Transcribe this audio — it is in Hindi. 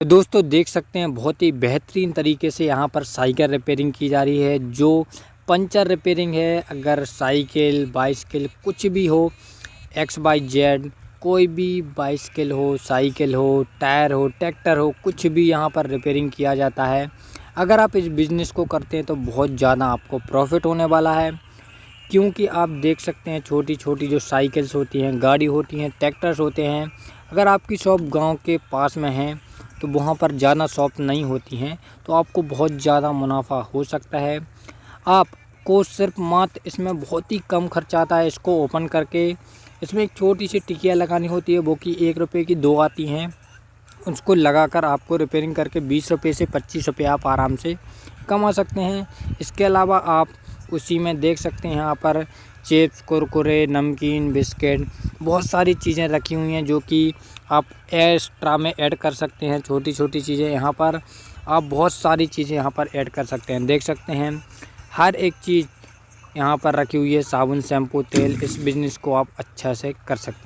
तो दोस्तों देख सकते हैं बहुत ही बेहतरीन तरीके से यहाँ पर साइकिल रिपेयरिंग की जा रही है। जो पंचर रिपेयरिंग है, अगर साइकिल बाइसिकल कुछ भी हो, XYZ कोई भी बाइसिकल हो, साइकिल हो, टायर हो, ट्रैक्टर हो, कुछ भी यहाँ पर रिपेयरिंग किया जाता है। अगर आप इस बिज़नेस को करते हैं तो बहुत ज़्यादा आपको प्रॉफिट होने वाला है, क्योंकि आप देख सकते हैं छोटी छोटी जो साइकिल्स होती हैं, गाड़ी होती हैं, ट्रैक्टर्स होते हैं। अगर आपकी शॉप गांव के पास में है तो वहाँ पर ज़्यादा शॉप नहीं होती हैं, तो आपको बहुत ज़्यादा मुनाफा हो सकता है। आपको सिर्फ मात्र इसमें बहुत ही कम खर्चा आता है। इसको ओपन करके इसमें एक छोटी सी टिकिया लगानी होती है, वो कि 1 रुपये की 2 आती हैं। उसको लगाकर आपको रिपेयरिंग करके 20 रुपये से 25 रुपये आप आराम से कमा सकते हैं। इसके अलावा आप उसी में देख सकते हैं यहाँ पर चिप्स, कुरकुरे, नमकीन, बिस्किट, बहुत सारी चीज़ें रखी हुई हैं जो कि आप एक्स्ट्रा में ऐड कर सकते हैं। छोटी छोटी चीज़ें यहाँ पर आप बहुत सारी चीज़ें यहाँ पर ऐड कर सकते हैं। देख सकते हैं हर एक चीज़ यहाँ पर रखी हुई है, साबुन, शैम्पू, तेल। इस बिज़नेस को आप अच्छा से कर सकते हैं।